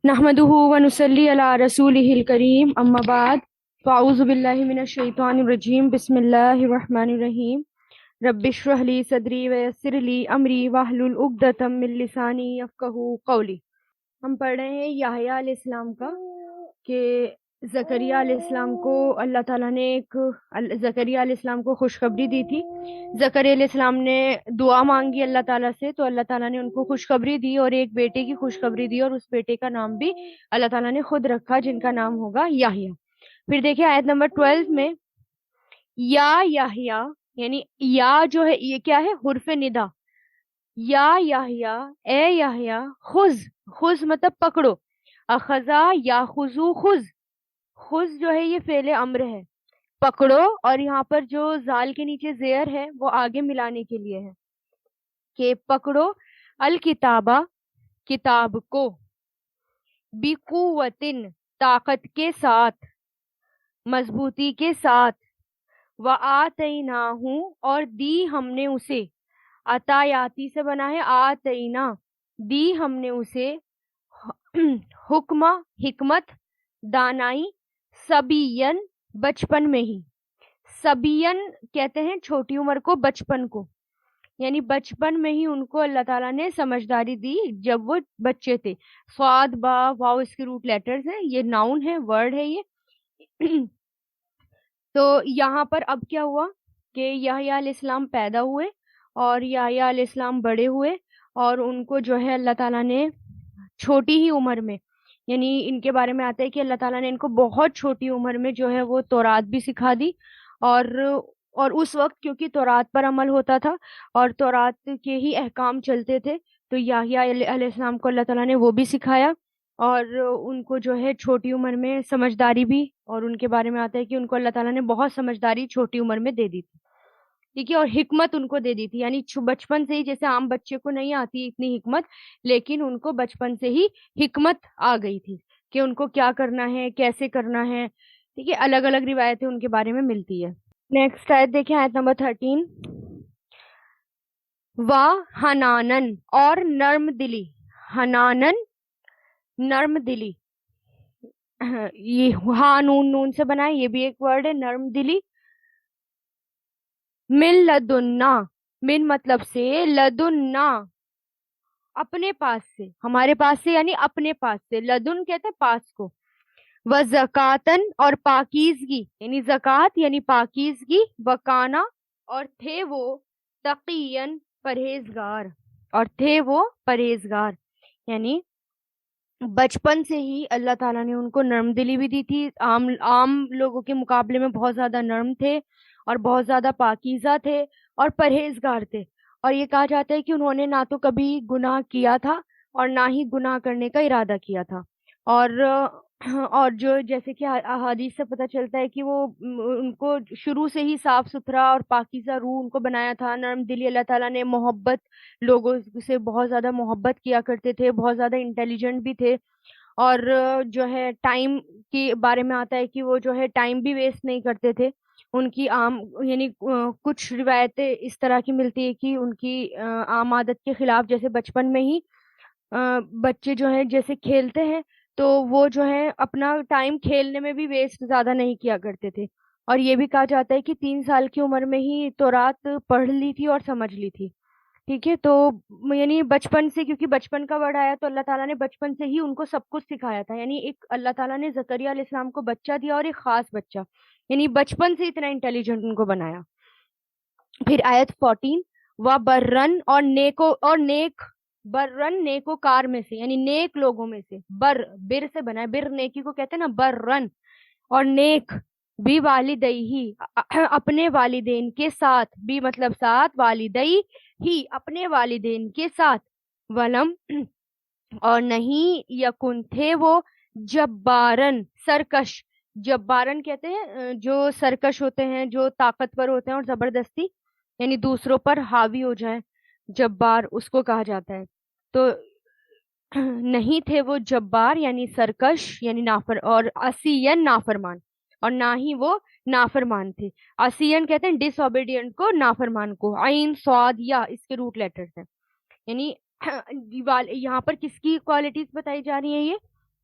نحمدہ ونصلی علی رسولہ الکریم اما بعد فاعوذ باللہ من الشیطان الرجیم بسم اللہ الرحمن الرحیم رب اشرح لی صدری ویسر لی امری واحلل عقدۃ من لسانی یفقہوا قولی۔ ہم پڑھ رہے ہیں یحییٰ علیہ السلام کا کہ زکریا علیہ السلام کو اللہ تعالیٰ نے زکریا علیہ السلام کو خوشخبری دی تھی۔ زکریا علیہ السلام نے دعا مانگی اللہ تعالیٰ سے، تو اللہ تعالیٰ نے ان کو خوشخبری دی اور ایک بیٹے کی خوشخبری دی، اور اس بیٹے کا نام بھی اللہ تعالیٰ نے خود رکھا جن کا نام ہوگا یحییٰ۔ پھر دیکھیں آیت نمبر 12 میں یا یحییٰ، یعنی یا جو ہے یہ کیا ہے؟ حرف ندا۔ یا یحییٰ، اے یحییٰ، خذ مطلب پکڑو، اخذا یاخذو خذ، خذ جو ہے یہ فعل امر ہے، پکڑو، اور یہاں پر جو زال کے نیچے زیر ہے وہ آگے ملانے کے لیے ہے کہ پکڑو الکتابہ، کتاب کو، بقوتن، طاقت کے ساتھ، مضبوطی کے ساتھ، وآتیناہ، اور دی ہم نے اسے، عطایاتی سے بنا ہے آتینا، دی ہم نے اسے، حکمہ حکمت، دانائی، صبیین بچپن میں ہی، صبیین کہتے ہیں چھوٹی عمر کو، بچپن کو، یعنی بچپن میں ہی ان کو اللہ تعالیٰ نے سمجھداری دی جب وہ بچے تھے۔ صاد با واو اس کے روٹ لیٹرز ہیں، یہ ناؤن ہے، ورڈ ہے یہ۔ تو یہاں پر اب کیا ہوا کہ یحییٰ علیہ السلام پیدا ہوئے اور یحییٰ علیہ السلام بڑے ہوئے، اور ان کو جو ہے اللہ تعالیٰ نے چھوٹی ہی عمر میں، یعنی ان کے بارے میں آتا ہے کہ اللہ تعالیٰ نے ان کو بہت چھوٹی عمر میں جو ہے وہ تورات بھی سکھا دی، اور اس وقت کیونکہ تورات پر عمل ہوتا تھا اور تورات کے ہی احکام چلتے تھے، تو یحییٰ علیہ السلام کو اللہ تعالیٰ نے وہ بھی سکھایا، اور ان کو جو ہے چھوٹی عمر میں سمجھداری بھی، اور ان کے بارے میں آتا ہے کہ ان کو اللہ تعالیٰ نے بہت سمجھداری چھوٹی عمر میں دے دی تھی، ٹھیک ہے، اور حکمت ان کو دے دی تھی، یعنی بچپن سے ہی، جیسے عام بچے کو نہیں آتی اتنی حکمت، لیکن ان کو بچپن سے ہی حکمت آ گئی تھی کہ ان کو کیا کرنا ہے، کیسے کرنا ہے، ٹھیک ہے، الگ الگ روایتیں ان کے بارے میں ملتی ہے۔ نیکسٹ آیت دیکھیں، آیت نمبر 13، وا حنانن، اور نرم دلی، حنانن نرم دلی، یہ ہاں نون نون سے بنا ہے، یہ بھی ایک ورڈ ہے، نرم دلی، من لدنا، من مطلب سے، لدنا اپنے پاس سے، ہمارے پاس سے، یعنی اپنے پاس سے، لدن کہتے ہیں پاس کو، وزکاتن، اور پاکیزگی، یعنی زکات یعنی پاکیزگی، وکانا، اور تھے وہ، تقین پرہیزگار، اور تھے وہ پرہیزگار، یعنی بچپن سے ہی اللہ تعالیٰ نے ان کو نرم دلی بھی دی تھی، عام لوگوں کے مقابلے میں بہت زیادہ نرم تھے اور بہت زیادہ پاکیزہ تھے اور پرہیزگار تھے، اور یہ کہا جاتا ہے کہ انہوں نے نہ تو کبھی گناہ کیا تھا اور نہ ہی گناہ کرنے کا ارادہ کیا تھا، اور جو جیسے کہ احادیث سے پتہ چلتا ہے کہ وہ ان کو شروع سے ہی صاف ستھرا اور پاکیزہ روح ان کو بنایا تھا، نرم دلی، اللہ تعالیٰ نے محبت، لوگوں سے بہت زیادہ محبت کیا کرتے تھے، بہت زیادہ انٹیلیجنٹ بھی تھے، اور جو ہے ٹائم کے بارے میں آتا ہے کہ وہ جو ہے ٹائم بھی ویسٹ نہیں کرتے تھے، ان کی عام، یعنی کچھ روایتیں اس طرح کی ملتی ہے کہ ان کی عام عادت کے خلاف، جیسے بچپن میں ہی بچے جو ہیں جیسے کھیلتے ہیں تو وہ جو ہے اپنا ٹائم کھیلنے میں بھی ویسٹ زیادہ نہیں کیا کرتے تھے، اور یہ بھی کہا جاتا ہے کہ 3 سال کی عمر میں ہی تورات پڑھ لی تھی اور سمجھ لی تھی، ٹھیک ہے، تو یعنی بچپن سے، کیونکہ بچپن کا ورڈ آیا تو اللہ تعالیٰ نے بچپن سے ہی ان کو سب کچھ سکھایا تھا، یعنی ایک اللہ تعالیٰ نے زکریا علیہ السلام کو بچہ دیا، اور ایک خاص بچہ، یعنی بچپن سے اتنا انٹیلیجنٹ ان کو بنایا۔ پھر آیت 14، و برن، اور نیک، برن نیکو کار میں سے، یعنی نیک لوگوں میں سے، بر سے بنا ہے، بر نیکی کو کہتے ہیں نا، برن، اور نیک، بھی والدئی ہی، اپنے والدین کے ساتھ، بھی مطلب ساتھ، والدئی ہی اپنے والدین کے ساتھ، ولم، اور نہیں، یکن تھے وہ، جبارن سرکش، جبارن کہتے ہیں جو سرکش ہوتے ہیں، جو طاقتور ہوتے ہیں اور زبردستی، یعنی دوسروں پر حاوی ہو جائے، جبار اس کو کہا جاتا ہے، تو نہیں تھے وہ جبار یعنی سرکش، یعنی اور اسین نافرمان، اور نہ ہی وہ نافرمان تھے، اسین کہتے ہیں ڈس اوبیڈینٹ کو، نافرمان کو، عین صاد یا اس کے روٹ لیٹرز ہیں، یعنی یہاں پر کس کی کوالٹیز بتائی جا رہی ہیں؟ یہ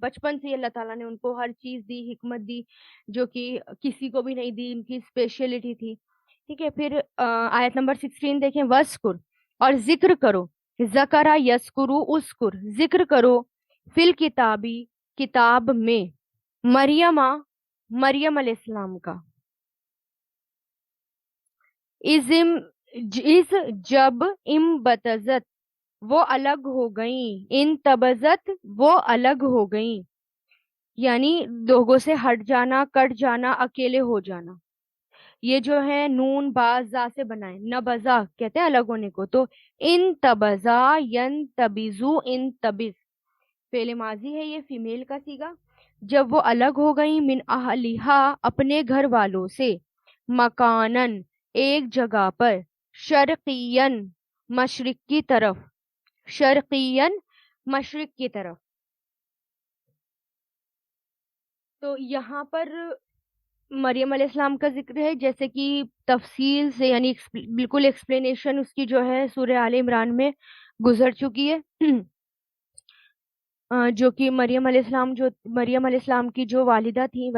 بچپن سے ہی اللہ تعالیٰ نے ان کو ہر چیز دی، حکمت دی جو کہ کسی کو بھی نہیں دی، ان کی اسپیشلٹی تھی. ٹھیک ہے. پھر آیت نمبر 16 دیکھیں. وَاسْکُر، اور ذکر کرو، ذکرہ یذکرو اسکر، ذکر کرو، فی الکتابی، کتاب میں، مریمہ، مریم علیہ السلام کا، از جب امبتزت وہ الگ ہو گئیں، ان تبزت وہ الگ ہو گئیں، یعنی لوگوں سے ہٹ جانا، کٹ جانا، اکیلے ہو جانا. یہ جو ہے نون با زا سے بنائے، نبزا کہتے ہیں الگ ہونے کو. تو ان تبزا ین تبیزو ان تبز، فعل ماضی ہے یہ، فیمیل کا صیغہ. جب وہ الگ ہو گئیں، من اہلہا اپنے گھر والوں سے، مکانن ایک جگہ پر، شرقین مشرق کی طرف، شرقین مشرق کی طرف. تو یہاں پر مریم علیہ السلام کا ذکر ہے، جیسے کہ تفصیل سے یعنی بالکل ایکسپلینیشن اس کی جو ہے سورہ آل عمران میں گزر چکی ہے. جو کہ مریم علیہ السلام کی جو والدہ تھیں،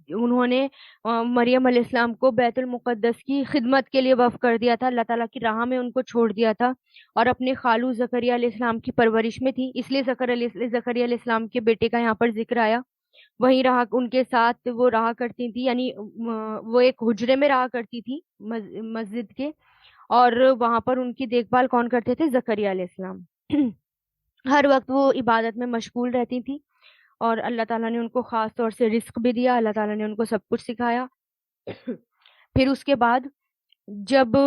انہوں نے مریم علیہ السلام کو بیت المقدس کی خدمت کے لیے وقف کر دیا تھا، اللہ تعالیٰ کی راہ میں ان کو چھوڑ دیا تھا، اور اپنے خالو زکریا علیہ السلام کی پرورش میں تھی، اس لیے زکریا علیہ السلام کے بیٹے کا یہاں پر ذکر آیا. وہیں ان کے ساتھ وہ رہا کرتی تھی، یعنی وہ ایک حجرے میں رہا کرتی تھی مسجد کے، اور وہاں پر ان کی دیکھ بھال کون کرتے تھے؟ زکریا علیہ السلام. ہر وقت وہ عبادت میں مشغول رہتی تھی، اور اللہ تعالیٰ نے ان کو خاص طور سے رزق بھی دیا، اللہ تعالیٰ نے ان کو سب کچھ سکھایا. پھر اس کے بعد جب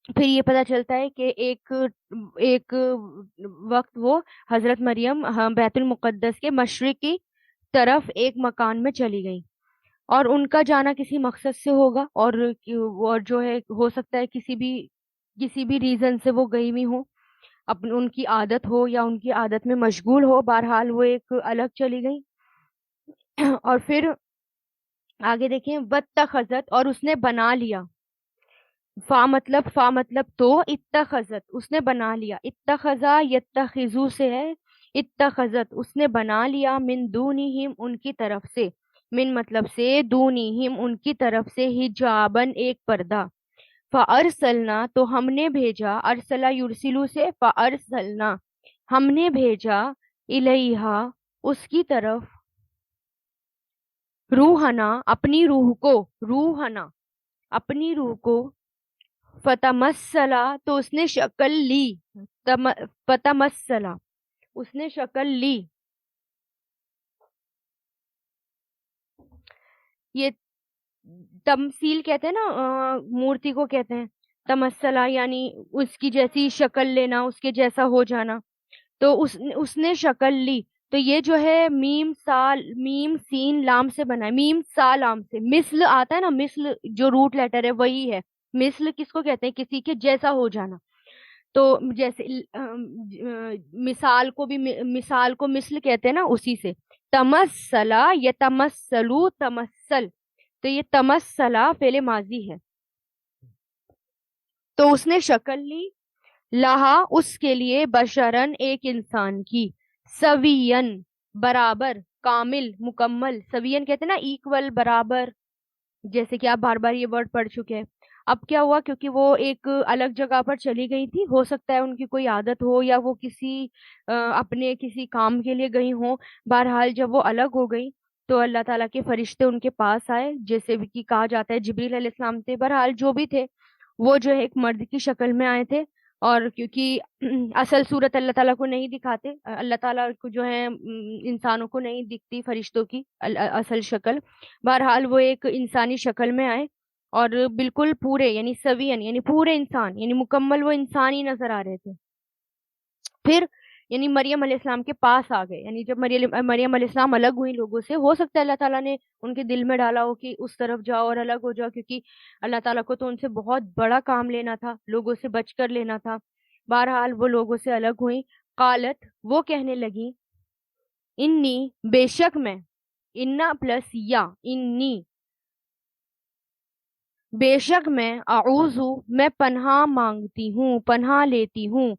پھر یہ پتہ چلتا ہے کہ ایک وقت وہ حضرت مریم بیت المقدس کے مشرقی طرف ایک مکان میں چلی گئی، اور ان کا جانا کسی مقصد سے ہوگا، اور جو ہے ہو سکتا ہے کسی بھی ریزن سے وہ گئی ہوئی ہوں، ان کی عادت ہو یا ان کی عادت میں مشغول ہو، بہرحال وہ ایک الگ چلی گئی. اور پھر آگے دیکھیں. واتخذت، اور اس نے بنا لیا، فا مطلب تو، اتخذت اس نے بنا لیا، اتخذا یتخذو سے ہے، اتخذت اس نے بنا لیا، من دونہم ان کی طرف سے، من مطلب سے، دونہم ان کی طرف سے، حجابن ایک پردہ. فَأَرْسَلْنَا تو ہم نے بھیجا، ارسلہ یرسلو سے، فَأَرْسَلْنَا ہم نے بھیجا، الیہا اس کی طرف، روحنا اپنی روح کو، روحنا اپنی روح کو، فتمثلا تو اس نے شکل لی، فتمثلا اس نے شکل لی. یہ تمثیل کہتے ہیں نا، مورتی کو کہتے ہیں تمثلا، یعنی اس کی جیسی شکل لینا، اس کے جیسا ہو جانا. تو اس نے شکل لی. تو یہ جو ہے میم سین لام سے بنا ہے، میم سا لام سے. مثل آتا ہے نا، مثل جو روٹ لیٹر ہے وہی ہے. مثل کس کو کہتے ہیں؟ کسی کے جیسا ہو جانا. تو جیسے مثال کو مثل کہتے ہیں نا، اسی سے. تمثلا یا تمثلو، تمثل، تو یہ تمثلا فعل ماضی ہے. تو اس نے شکل لی، لہا اس کے لیے، بشرن ایک انسان کی، سوین برابر، کامل مکمل. سوین کہتے ہیں نا ایکول، برابر، جیسے کہ آپ بار بار یہ ورڈ پڑھ چکے ہیں. اب کیا ہوا، کیونکہ وہ ایک الگ جگہ پر چلی گئی تھی، ہو سکتا ہے ان کی کوئی عادت ہو، یا وہ اپنے کسی کام کے لیے گئی ہوں. بہرحال جب وہ الگ ہو گئی تو اللہ تعالیٰ کے فرشتے ان کے پاس آئے، جیسے بھی کہ کہا جاتا ہے جبریل علیہ السلام تھے. بہرحال جو بھی تھے وہ جو ہے ایک مرد کی شکل میں آئے تھے، اور کیونکہ اصل صورت اللہ تعالیٰ کو نہیں دکھاتے، اللہ تعالیٰ کو جو ہے انسانوں کو نہیں دکھتی فرشتوں کی اصل شکل. بہرحال وہ ایک انسانی شکل میں آئے، اور بالکل پورے یعنی سوین یعنی پورے انسان، یعنی مکمل وہ انسان ہی نظر آ رہے تھے. پھر یعنی مریم علیہ السلام کے پاس آ گئے. یعنی جب مریم علیہ السلام الگ ہوئی لوگوں سے، ہو سکتا ہے اللہ تعالیٰ نے ان کے دل میں ڈالا ہو کہ اس طرف جاؤ اور الگ ہو جاؤ، کیونکہ اللہ تعالیٰ کو تو ان سے بہت بڑا کام لینا تھا، لوگوں سے بچ کر لینا تھا. بہرحال وہ لوگوں سے الگ ہوئی. قالت وہ کہنے لگی، انی بے شک میں، انا پلس یا، انی بے شک میں اعوذ میں پناہ مانگتی ہوں، پناہ لیتی ہوں،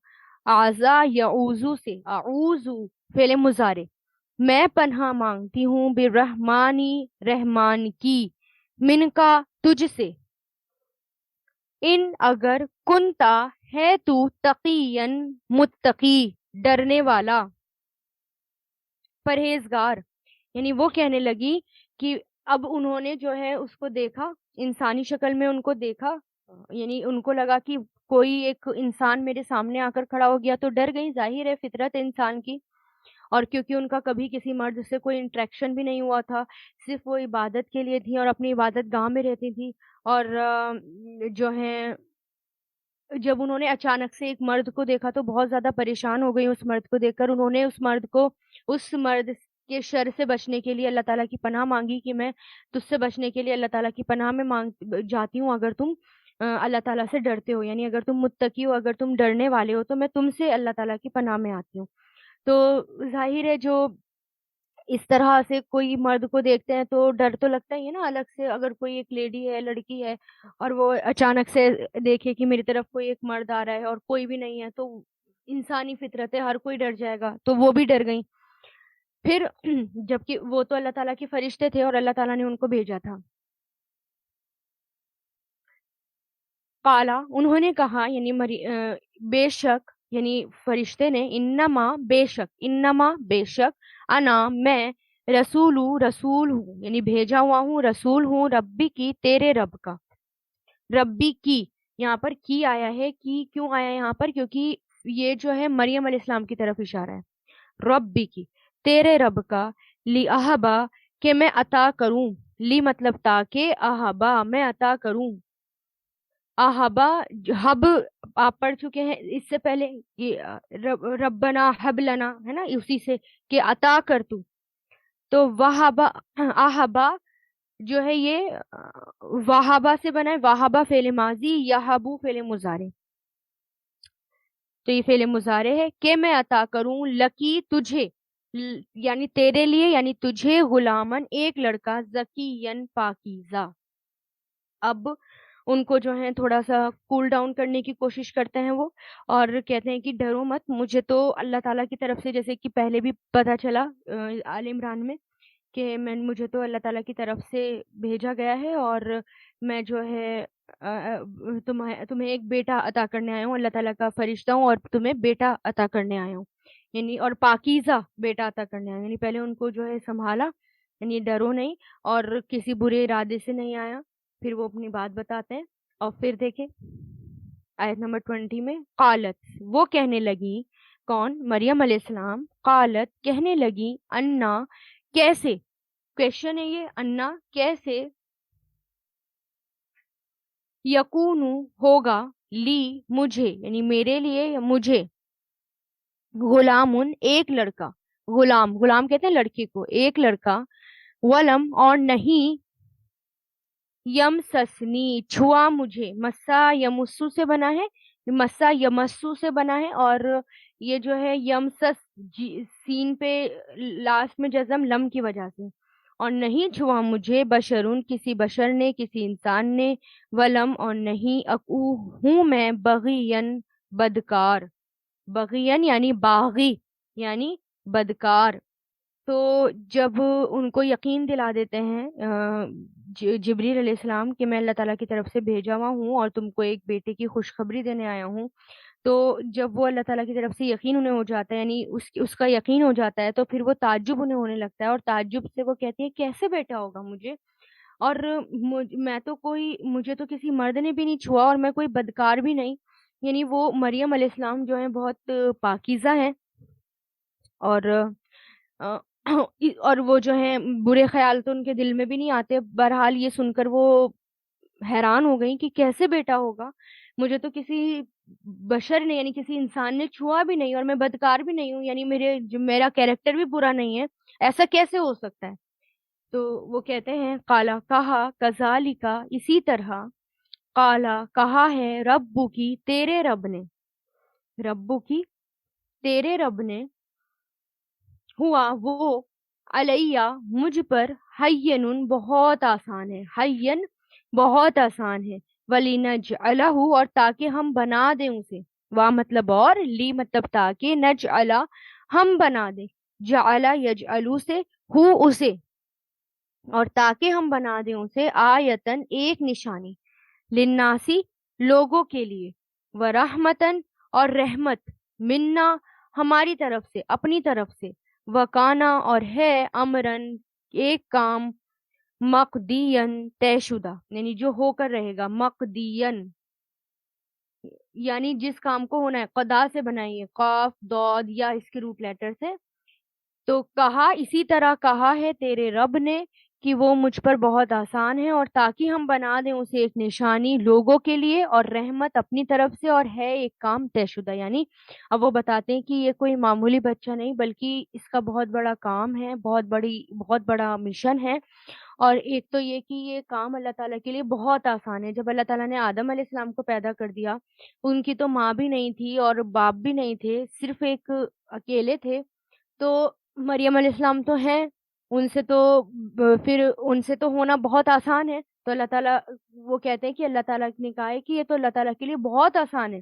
اعوذ یعوذ سے، اعوذ فعل مضارع، میں پناہ مانگتی ہوں، برحمانی رحمان کی، من کا تجھ سے، ان اگر کنتا ہے تو تقین متقی ڈرنے والا، پرہیزگار. یعنی وہ کہنے لگی کہ اب انہوں نے جو ہے اس کو دیکھا، انسانی شکل میں ان کو دیکھا، یعنی ان کو لگا کہ کوئی ایک انسان میرے سامنے آ کر کھڑا ہو گیا تو ڈر گئی، ظاہر ہے فطرت ہے انسان کی. اور کیونکہ ان کا کبھی کسی مرد سے کوئی انٹریکشن بھی نہیں ہوا تھا، صرف وہ عبادت کے لیے تھی اور اپنی عبادت گاہ میں رہتی تھی، اور جو ہے جب انہوں نے اچانک سے ایک مرد کو دیکھا تو بہت زیادہ پریشان ہو گئی اس مرد کو دیکھ کر. انہوں نے اس مرد کے شر سے بچنے کے لیے اللہ تعالیٰ کی پناہ مانگی کہ میں تجھ سے بچنے کے لیے اللہ تعالیٰ کی پناہ میں مانگ جاتی ہوں، اگر تم اللہ تعالیٰ سے ڈرتے ہو، یعنی اگر تم متقی ہو، اگر تم ڈرنے والے ہو، تو میں تم سے اللہ تعالیٰ کی پناہ میں آتی ہوں. تو ظاہر ہے جو اس طرح سے کوئی مرد کو دیکھتے ہیں تو ڈر تو لگتا ہی ہے نا الگ سے. اگر کوئی ایک لیڈی ہے، لڑکی ہے، اور وہ اچانک سے دیکھے کہ میری طرف کوئی ایک مرد آ رہا ہے اور کوئی بھی نہیں ہے، تو انسانی فطرت ہے، ہر کوئی ڈر جائے گا. تو وہ بھی ڈر گئی. پھر جبکہ وہ تو اللہ تعالیٰ کے فرشتے تھے اور اللہ تعالیٰ نے ان کو بھیجا تھا. قالا انہوں نے کہا، یعنی بے شک، یعنی فرشتے نے، انما بے شک، انما بے شک، انا میں، رسول ہوں، یعنی بھیجا ہوا ہوں، رسول ہوں، ربی کی، تیرے رب کا. ربی کی یہاں پر کی آیا ہے. کی کیوں آیا یہاں پر؟ کیونکہ یہ جو ہے مریم علیہ السلام کی طرف اشارہ ہے. ربی کی، تیرے رب کا، لی احبا کہ میں عطا کروں، لی مطلب تاکہ، احبا میں عطا کروں. احبا حب آپ پڑھ چکے ہیں اس سے پہلے، ربنا حب لنا ہے نا، اسی سے کہ عطا کر تو وہابا، احبا جو ہے یہ وہابا سے بنا ہے، وہابا فعل ماضی، یہبو فعل مضارع. تو یہ فعل مضارع ہے کہ میں عطا کروں، لکی تجھے، یعنی تیرے لیے، یعنی تجھے، غلامن ایک لڑکا، زکین پاکیزہ. اب ان کو جو ہے تھوڑا سا کول ڈاؤن کرنے کی کوشش کرتے ہیں وہ، اور کہتے ہیں کہ ڈرو مت، مجھے تو اللہ تعالیٰ کی طرف سے، جیسے کہ پہلے بھی پتا چلا آل عمران میں، کہ مجھے تو اللہ تعالیٰ کی طرف سے بھیجا گیا ہے، اور میں جو ہے تمہیں ایک بیٹا عطا کرنے آیا ہوں، اللہ تعالیٰ کا فرشتہ ہوں اور تمہیں بیٹا عطا کرنے آیا ہوں، یعنی اور پاکیزہ بیٹا عطا کرنے آیا ہوں. یعنی پہلے ان کو جو ہے سنبھالا، یعنی ڈرو نہیں، اور کسی برے ارادے سے نہیں آیا. پھر وہ اپنی بات بتاتے ہیں. اور پھر دیکھیں آیت نمبر 20 میں، قالت وہ کہنے لگی، کون؟ مریم علیہ السلام. قالت کہنے لگی، انا کیسے، کویشچن ہے یہ، انا کیسے، یکونو ہوگا، لی مجھے، یعنی میرے لیے یا مجھے، غلامن ایک لڑکا، غلام، غلام کہتے ہیں لڑکی کو، ایک لڑکا، ولم اور نہیں، یم سسنی چھوا مجھے، مسا یمسو سے بنا ہے، مسا یمسو سے بنا ہے، اور یہ جو ہے یم سس سین پہ لاسٹ میں جزم لم کی وجہ سے، اور نہیں چھوا مجھے، بشرون کسی بشر نے، کسی انسان نے، ولم اور نہیں، اکو ہوں میں، بغین بدکار، بغین یعنی باغی، یعنی بدکار. تو جب ان کو یقین دلا دیتے ہیں جبریل علیہ السلام کہ میں اللہ تعالیٰ کی طرف سے بھیجا ہوا ہوں اور تم کو ایک بیٹے کی خوشخبری دینے آیا ہوں، تو جب وہ اللہ تعالیٰ کی طرف سے یقین انہیں ہو جاتا ہے، یعنی اس کا یقین ہو جاتا ہے، تو پھر وہ تعجب انہیں ہونے لگتا ہے، اور تعجب سے وہ کہتی ہے کیسے بیٹا ہوگا مجھے، اور میں تو کوئی، مجھے تو کسی مرد نے بھی نہیں چھوا، اور میں کوئی بدکار بھی نہیں. یعنی وہ مریم علیہ السلام جو ہیں بہت پاکیزہ ہیں، اور اور وہ جو ہیں برے خیال تو ان کے دل میں بھی نہیں آتے. بہرحال یہ سن کر وہ حیران ہو گئی کہ کیسے بیٹا ہوگا، مجھے تو کسی بشر نے، یعنی کسی انسان نے چھوا بھی نہیں، اور میں بدکار بھی نہیں ہوں، یعنی میرا کیریکٹر بھی برا نہیں ہے، ایسا کیسے ہو سکتا ہے. تو وہ کہتے ہیں، قالا کہا، کذالک اسی طرح، قالا کہا ہے، ربو کی تیرے رب نے، ربو کی تیرے رب نے، ہوا وہ، علیہ مجھ پر، حین بہت آسان ہے، حین بہت آسان ہے، وَلِنَجْعَلَهُ اور تاکہ ہم بنا دیں اسے، وا مطلب اور، لی مطلب تاکہ، نجعلا ہم بنا دیں، جعلا یجعلو سے ہو اسے، اور تاکہ ہم بنا دیں اسے آیتن ایک نشانی، لناسی لوگوں کے لیے، ورحمتن اور رحمت، منا ہماری طرف سے، اپنی طرف سے، وکانا اور ہے، امرن ایک کام، مقدین طے شدہ یعنی جو ہو کر رہے گا، مقدین یعنی جس کام کو ہونا ہے، قدا سے بنائیے، قاف دود یا اس کے روٹ لیٹر سے، تو کہا اسی طرح کہا ہے تیرے رب نے کہ وہ مجھ پر بہت آسان ہے، اور تاکہ ہم بنا دیں اسے ایک نشانی لوگوں کے لیے اور رحمت اپنی طرف سے، اور ہے ایک کام طے شدہ، یعنی اب وہ بتاتے ہیں کہ یہ کوئی معمولی بچہ نہیں بلکہ اس کا بہت بڑا کام ہے، بہت بڑا مشن ہے، اور ایک تو یہ کہ یہ کام اللہ تعالیٰ کے لیے بہت آسان ہے۔ جب اللہ تعالیٰ نے آدم علیہ السلام کو پیدا کر دیا، ان کی تو ماں بھی نہیں تھی اور باپ بھی نہیں تھے، صرف ایک اکیلے تھے، تو مریم علیہ السلام تو ہیں، ان سے تو پھر ان سے تو ہونا بہت آسان ہے، تو اللہ تعالیٰ وہ کہتے ہیں کہ اللہ تعالیٰ نے کہا ہے کہ یہ تو اللہ تعالیٰ کے لیے بہت آسان ہے،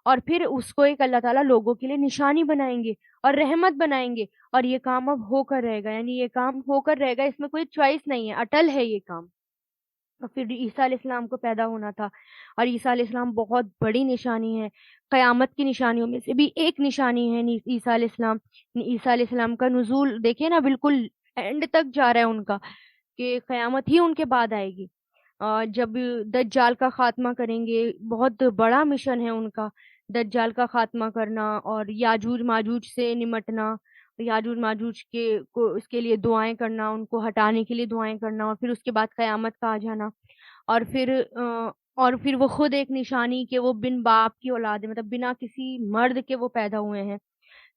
اور پھر اس کو ایک اللہ تعالیٰ لوگوں کے لیے نشانی بنائیں گے اور رحمت بنائیں گے، اور یہ کام اب ہو کر رہے گا، یعنی یہ کام ہو کر رہے گا، اس میں کوئی چوائس نہیں ہے، اٹل ہے یہ کام۔ اور پھر عیسیٰ علیہ السلام کو پیدا ہونا تھا، اور عیسیٰ علیہ السلام بہت بڑی نشانی ہے، قیامت کی نشانیوں میں سے بھی ایک نشانی ہے عیسیٰ علیہ السلام۔ عیسیٰ علیہ السلام کا نزول دیکھیں نا، بالکل اینڈ تک جا رہا ہے ان کا، کہ قیامت ہی ان کے بعد آئے گی، جب دجال کا خاتمہ کریں گے، بہت بڑا مشن ہے ان کا، دجال کا خاتمہ کرنا اور یاجوج ماجوج سے نمٹنا، یاجوج ماجوج کے کو اس کے لیے دعائیں کرنا، ان کو ہٹانے کے لیے دعائیں کرنا، اور پھر اس کے بعد قیامت کا آ جانا، اور پھر وہ خود ایک نشانی کہ وہ بن باپ کی اولاد ہے، مطلب بنا کسی مرد کے وہ پیدا ہوئے ہیں،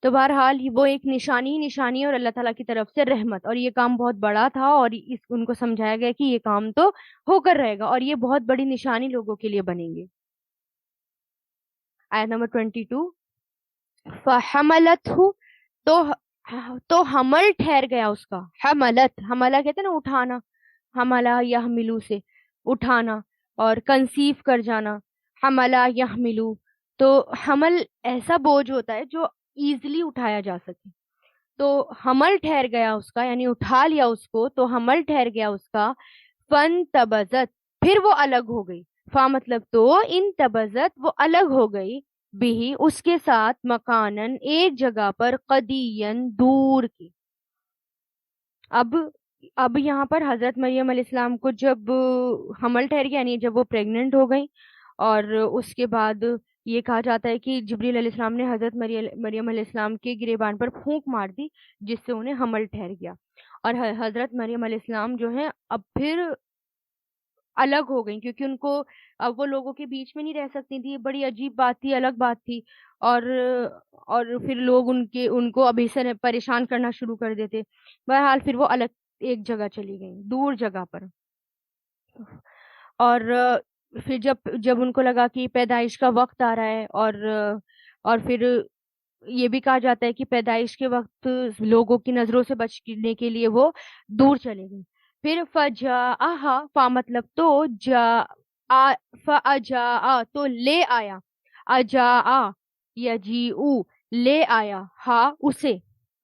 تو بہرحال وہ ایک نشانی ہی نشانی ہے، اور اللہ تعالیٰ کی طرف سے رحمت، اور یہ کام بہت بڑا تھا، اور ان کو سمجھایا گیا کہ یہ کام تو ہو کر رہے گا، اور یہ بہت بڑی نشانی لوگوں کے لیے بنیں گے۔ آیت نمبر 22، فحملتہ تو تو حمل ٹھہر گیا اس کا، حملہ کہتے ہیں نا اٹھانا، حملہ یحملو سے اٹھانا اور کنسیو کر جانا، حملہ یحملو، تو حمل ایسا بوجھ ہوتا ہے جو ایزلی اٹھایا جا سکے، تو حمل ٹھہر گیا اس کا یعنی اٹھا لیا اس کو، تو حمل ٹھہر گیا اس کا، فن تبزت پھر وہ الگ ہو گئی، فا مطلب تو، ان تبزت وہ الگ ہو گئی، بھی اس کے ساتھ، مکانن ایک جگہ پر، قدین دور کی۔ اب یہاں پر حضرت مریم علیہ السلام کو جب حمل ٹھہر گیا، یعنی جب وہ پریگننٹ ہو گئی، اور اس کے بعد یہ کہا جاتا ہے کہ جبریل علیہ السلام نے حضرت مریم علیہ السلام کے گریبان پر پھونک مار دی، جس سے انہیں حمل ٹھہر گیا، اور حضرت مریم علیہ السلام جو ہیں اب پھر الگ ہو گئی، کیونکہ ان کو اب وہ لوگوں کے بیچ میں نہیں رہ سکتی تھی، بڑی عجیب بات تھی، الگ بات تھی، اور پھر لوگ ان کو ابھی سے پریشان کرنا شروع کر دیتے، بہرحال پھر وہ الگ ایک جگہ چلی گئی، دور جگہ پر، اور پھر جب ان کو لگا کہ پیدائش کا وقت آ رہا ہے، اور پھر یہ بھی کہا جاتا ہے کہ پیدائش کے وقت لوگوں کی نظروں سے بچنے کے لیے وہ دور چلے گئے، پھر فجاءہا، فا مطلب تو، فاجاء تو لے آیا، اجاء یجیء لے آیا، ہا اسے،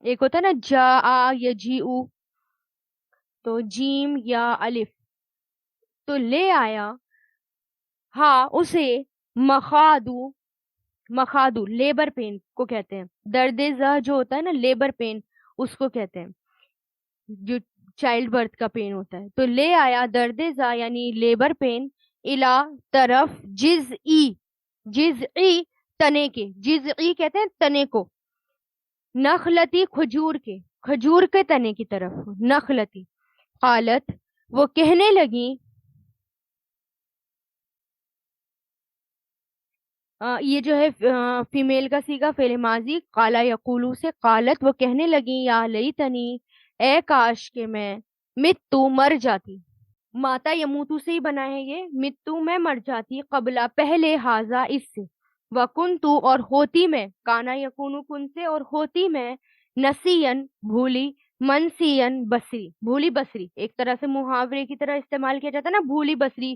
ایک ہوتا ہے نا جاء یجیء، تو جیم یا الف، تو لے آیا، ہاں اسے، مخادو لیبر پین کو کہتے ہیں، درد زہ جو ہوتا ہے نا لیبر پین، اس کو کہتے ہیں، جو چائلڈ برتھ کا پین ہوتا ہے، تو لے آیا درد زہ یعنی لیبر پین، الا طرف، جزئی تنے کے، جزئی کہتے ہیں تنے کو، نخلتی کھجور کے تنے کی طرف، نخلتی، قالت وہ کہنے لگی، یہ جو ہے فیمیل کا صیغہ فعل ماضی، قالا یقولو سے، قالت وہ کہنے لگی، یا لیتنی اے کاش کہ میں، متو مر جاتی، ماتا یموتو سے ہی بنا ہے یہ، متو میں مر جاتی، قبلہ پہلے، ہاضا اس سے، وکنتو اور ہوتی میں، کانا یکونو کن سے، اور ہوتی میں، نسین بھولی، منسین بصری، بھولی بصری، ایک طرح سے محاورے کی طرح استعمال کیا جاتا ہے نا، بھولی بصری،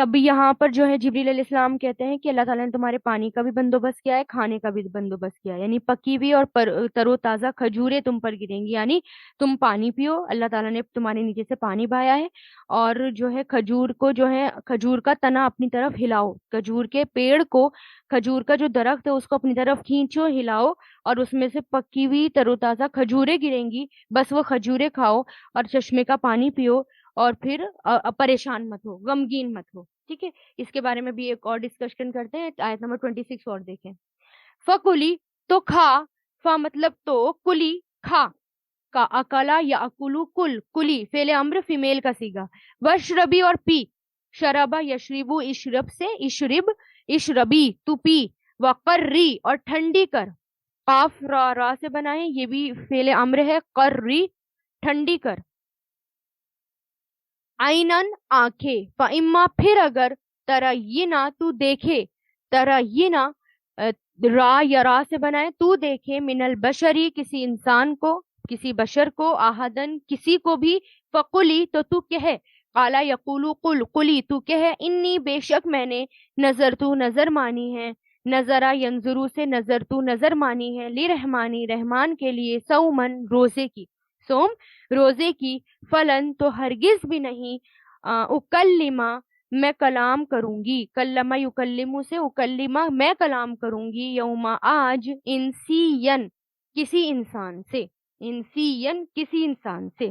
اب یہاں پر جو ہے جبریل علیہ السلام کہتے ہیں کہ اللہ تعالیٰ نے تمہارے پانی کا بھی بندوبست کیا ہے، کھانے کا بھی بندوبست کیا ہے، یعنی پکی ہوئی اور تر و تازہ کھجوریں تم پر گریں گی، یعنی تم پانی پیو، اللہ تعالیٰ نے تمہارے نیچے سے پانی بہایا ہے، اور جو ہے کھجور کو جو ہے کھجور کا تنا اپنی طرف ہلاؤ، کھجور کے پیڑ کو، کھجور کا جو درخت ہے اس کو اپنی طرف کھینچو، ہلاؤ، اور اس میں سے پکی ہوئی تر و تازہ کھجوریں گریں گی، بس وہ کھجوریں کھاؤ اور چشمے کا پانی پیو، اور پھر پریشان مت ہو، غمگین مت ہو، ٹھیک ہے۔ اس کے بارے میں بھی ایک اور ڈسکشن کرتے ہیں، آیت نمبر 26 اور دیکھیں۔ فکلی، تو کھا، فا مطلب تو، کلی کھا، کا اکلا یا اکلو کل، کلی فعل امر فیمیل کا سیگا، وشربی اور پی، شربا یشربو اشرب سے اشرب، اشربی تو پی، وقری اور ٹھنڈی کر، قاف را سے بنائیں، یہ بھی فعل امر ہے، قری ٹھنڈی کر، عینن آنکھیں، فاما پھر اگر، تراینا تو دیکھے، تراینا را یا را سے بنائے، تو دیکھے، من البشری کسی انسان کو، کسی بشر کو، آہدن کسی کو بھی، فقلی تو کہے، قالا یقولو قل، قلی تو کہے، انی بے شک میں نے، نظر تو نظر مانی ہے، نظرا ینظرو سے نظر تو نظر مانی ہے، لرحمانی رحمان کے لیے، سومن روزے کی، سوم روزے کی، فلن تو ہرگز بھی نہیں، اکلمہ میں کلام کروں گی، کلمہ یکلمو سے اکلمہ میں کلام کروں گی، یوما آج، انسین کسی انسان سے، انسین کسی انسان سے۔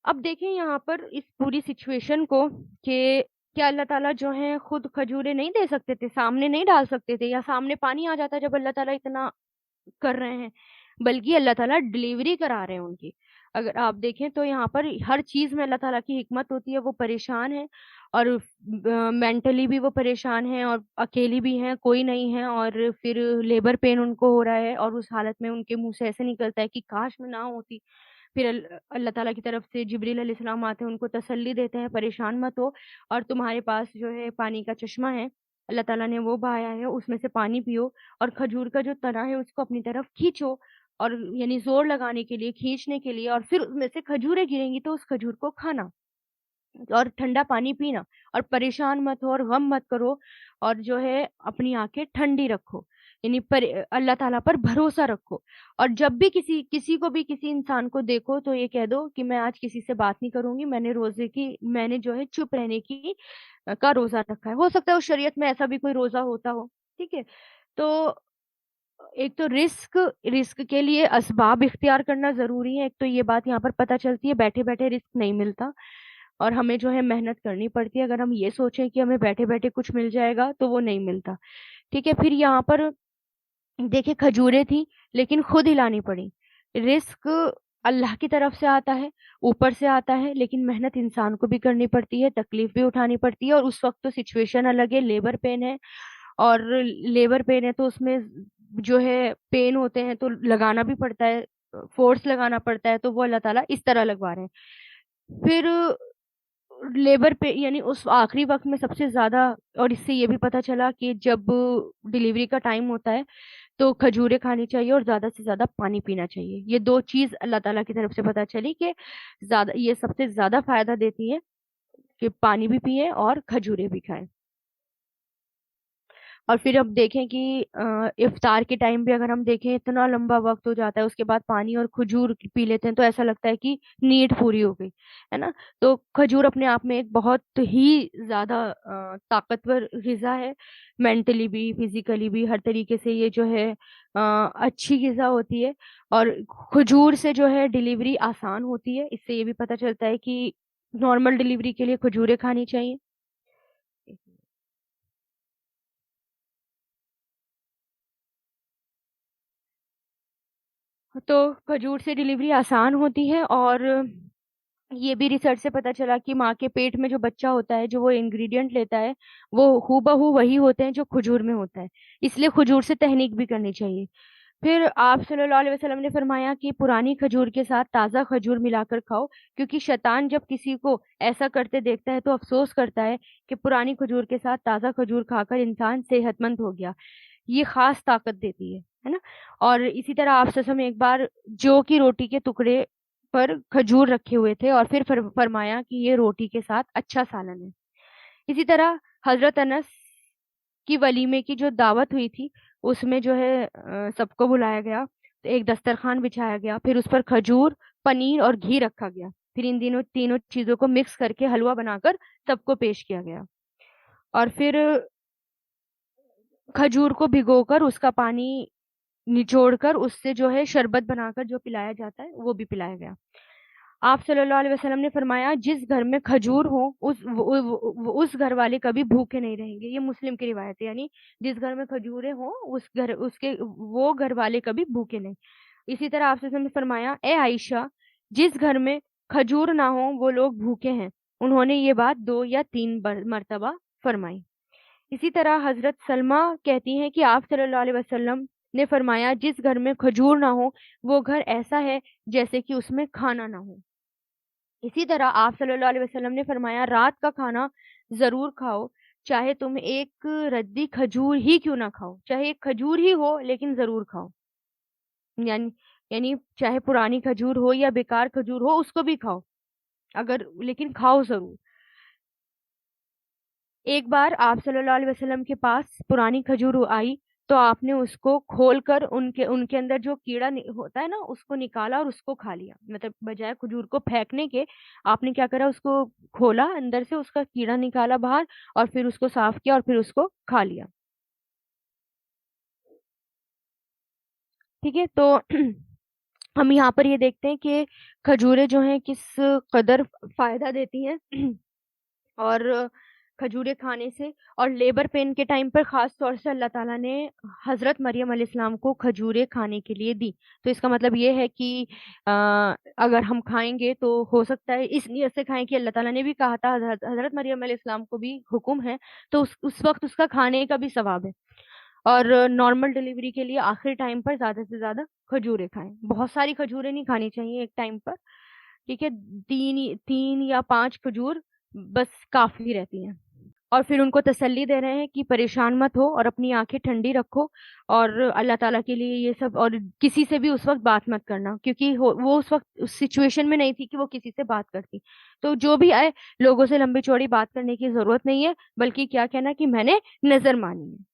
اب دیکھیں یہاں پر اس پوری سچویشن کو کہ کیا اللہ تعالیٰ جو ہے خود کھجورے نہیں دے سکتے تھے، سامنے نہیں ڈال سکتے تھے، یا سامنے پانی آ جاتا جب اللہ تعالیٰ اتنا کر رہے ہیں، بلکہ اللہ تعالیٰ ڈلیوری کرا رہے ہیں ان کی۔ اگر آپ دیکھیں تو یہاں پر ہر چیز میں اللہ تعالیٰ کی حکمت ہوتی ہے، وہ پریشان ہے، اور مینٹلی بھی وہ پریشان ہیں، اور اکیلی بھی ہیں، کوئی نہیں ہے، اور پھر لیبر پین ان کو ہو رہا ہے، اور اس حالت میں ان کے منہ سے ایسے نکلتا ہے کہ کاش میں نہ ہوتی، پھر اللہ تعالیٰ کی طرف سے جبریل علیہ السلام آتے ہیں، ان کو تسلی دیتے ہیں، پریشان مت ہو، اور تمہارے پاس جو ہے پانی کا چشمہ ہے، اللہ تعالیٰ نے وہ بہایا ہے، اس میں سے پانی پیو، اور کھجور کا جو تنا ہے اس کو اپنی طرف کھینچو، اور یعنی زور لگانے کے لیے، کھینچنے کے لیے، اور پھر اس میں سے کھجوریں گریں گی تو اس کھجور کو کھانا، اور ٹھنڈا پانی پینا، اور پریشان مت ہو اور غم مت کرو، اور جو ہے اپنی آنکھیں ٹھنڈی رکھو، یعنی اللہ تعالیٰ پر بھروسہ رکھو، اور جب بھی کسی کو بھی کسی انسان کو دیکھو تو یہ کہہ دو کہ میں آج کسی سے بات نہیں کروں گی، میں نے جو ہے چپ رہنے کی کا روزہ رکھا ہے، ہو سکتا ہے اس شریعت میں ایسا بھی کوئی روزہ ہوتا ہو، ٹھیک ہے۔ تو ایک تو رزق کے لیے اسباب اختیار کرنا ضروری ہے، ایک تو یہ بات یہاں پر پتہ چلتی ہے، بیٹھے بیٹھے رزق نہیں ملتا، اور ہمیں جو ہے محنت کرنی پڑتی ہے، اگر ہم یہ سوچیں کہ ہمیں بیٹھے بیٹھے کچھ مل جائے گا تو وہ نہیں ملتا، ٹھیک ہے۔ پھر یہاں پر دیکھیں کھجوریں تھی لیکن خود ہلانی پڑی، رزق اللہ کی طرف سے آتا ہے، اوپر سے آتا ہے، لیکن محنت انسان کو بھی کرنی پڑتی ہے، تکلیف بھی اٹھانی پڑتی ہے، اور اس وقت تو سچویشن الگ ہے، لیبر پین ہے، اور لیبر پین ہے تو اس میں جو ہے پین ہوتے ہیں تو لگانا بھی پڑتا ہے، فورس لگانا پڑتا ہے، تو وہ اللہ تعالیٰ اس طرح لگوا رہے ہیں۔ پھر لیبر پہ یعنی اس آخری وقت میں سب سے زیادہ، اور اس سے یہ بھی پتہ چلا کہ جب ڈلیوری کا ٹائم ہوتا ہے تو کھجوریں کھانی چاہیے اور زیادہ سے زیادہ پانی پینا چاہیے، یہ دو چیز اللہ تعالیٰ کی طرف سے پتہ چلی کہ یہ سب سے زیادہ فائدہ دیتی ہے کہ پانی بھی پئیں اور کھجوریں بھی کھائیں۔ اور پھر اب دیکھیں کہ افطار کے ٹائم بھی اگر ہم دیکھیں اتنا لمبا وقت ہو جاتا ہے، اس کے بعد پانی اور کھجور پی لیتے ہیں تو ایسا لگتا ہے کہ نیڈ پوری ہو گئی ہے نا۔ تو کھجور اپنے آپ میں ایک بہت ہی زیادہ طاقتور غذا ہے، مینٹلی بھی، فزیکلی بھی، ہر طریقے سے یہ جو ہے اچھی غذا ہوتی ہے، اور کھجور سے جو ہے ڈلیوری آسان ہوتی ہے، اس سے یہ بھی پتہ چلتا ہے کہ نارمل ڈلیوری کے لیے کھجوریں کھانی چاہیے۔ تو کھجور سے ڈلیوری آسان ہوتی ہے، اور یہ بھی ریسرچ سے پتہ چلا کہ ماں کے پیٹ میں جو بچہ ہوتا ہے، جو وہ انگریڈینٹ لیتا ہے، وہ ہو بہو وہی ہوتے ہیں جو کھجور میں ہوتا ہے، اس لیے کھجور سے تحنیک بھی کرنی چاہیے۔ پھر آپ صلی اللہ علیہ وسلم نے فرمایا کہ پرانی کھجور کے ساتھ تازہ کھجور ملا کر کھاؤ، کیونکہ شیطان جب کسی کو ایسا کرتے دیکھتا ہے تو افسوس کرتا ہے کہ پرانی کھجور کے ساتھ تازہ کھجور کھا کر انسان صحت مند ہو گیا، یہ خاص طاقت دیتی ہے نا۔ اور اسی طرح آپ سسم ایک بار جو کی روٹی کے ٹکڑے پر کھجور رکھے ہوئے تھے، اور پھر فرمایا کہ یہ روٹی کے ساتھ اچھا سالن ہے، اسی طرح حضرت انس کی ولیمے کی جو دعوت ہوئی تھی اس میں جو ہے سب کو بلایا گیا، تو ایک دسترخوان بچھایا گیا، پھر اس پر کھجور، پنیر اور گھی رکھا گیا، پھر ان دنوں تینوں چیزوں کو مکس کر کے حلوہ بنا کر سب کو پیش کیا گیا، اور پھر کھجور کو بھگو کر اس کا پانی نچوڑ کر اس سے جو ہے شربت بنا کر جو پلایا جاتا ہے وہ بھی پلایا گیا۔ آپ صلی اللہ علیہ وسلم نے فرمایا جس گھر میں کھجور ہو اس گھر والے کبھی بھوکے نہیں رہیں گے۔ یہ مسلم کی روایت ہے، یعنی جس گھر میں کھجورے ہوں وہ گھر والے کبھی بھوکے نہیں۔ اسی طرح آپ صلی اللہ علیہ وسلم نے فرمایا اے عائشہ، جس گھر میں کھجور نہ ہو وہ لوگ بھوکے ہیں۔ انہوں نے یہ بات 2 یا 3 مرتبہ فرمائی۔ اسی طرح حضرت سلمہ کہتی ہیں کہ آپ صلی اللہ علیہ وسلم نے فرمایا جس گھر میں کھجور نہ ہو وہ گھر ایسا ہے جیسے کہ اس میں کھانا نہ ہو۔ اسی طرح آپ صلی اللہ علیہ وسلم نے فرمایا رات کا کھانا ضرور کھاؤ، چاہے تم ایک ردی کھجور ہی کیوں نہ کھاؤ، چاہے ایک کھجور ہی ہو لیکن ضرور کھاؤ، یعنی چاہے پرانی کھجور ہو یا بیکار کھجور ہو اس کو بھی کھاؤ، لیکن کھاؤ ضرور۔ ایک بار آپ صلی اللہ علیہ وسلم کے پاس پرانی کھجور آئی تو آپ نے اس کو کھول کر ان کے اندر جو کیڑا ہوتا ہے نا اس کو نکالا اور اس کو کھا لیا، مطلب بجائے کھجور کو پھینکنے کے آپ نے کیا کرا، اس کو کھولا، اندر سے اس کا کیڑا نکالا باہر اور پھر اس کو صاف کیا اور پھر اس کو کھا لیا۔ ٹھیک ہے، تو ہم یہاں پر یہ دیکھتے ہیں کہ کھجوریں جو ہیں کس قدر فائدہ دیتی ہیں، اور کھجورے کھانے سے، اور لیبر پین کے ٹائم پر خاص طور سے اللہ تعالیٰ نے حضرت مریم علیہ السلام کو کھجورے کھانے کے لیے دی، تو اس کا مطلب یہ ہے کہ اگر ہم کھائیں گے تو ہو سکتا ہے اس نیت سے کھائیں کہ اللہ تعالیٰ نے بھی کہا تھا، حضرت مریم علیہ السلام کو بھی حکم ہے، تو اس وقت اس کا کھانے کا بھی ثواب ہے۔ اور نارمل ڈلیوری کے لیے آخری ٹائم پر زیادہ سے زیادہ کھجورے کھائیں، بہت ساری کھجوریں نہیں کھانی چاہیے ایک ٹائم پر، ٹھیک ہے، 3 یا 5 کھجور بس کافی رہتی ہیں۔ اور پھر ان کو تسلی دے رہے ہیں کہ پریشان مت ہو اور اپنی آنکھیں ٹھنڈی رکھو، اور اللہ تعالیٰ کے لیے یہ سب، اور کسی سے بھی اس وقت بات مت کرنا، کیونکہ وہ اس وقت اس سچویشن میں نہیں تھی کہ وہ کسی سے بات کرتی، تو جو بھی آئے لوگوں سے لمبی چوڑی بات کرنے کی ضرورت نہیں ہے، بلکہ کیا کہنا کہ میں نے نظر مانی ہے۔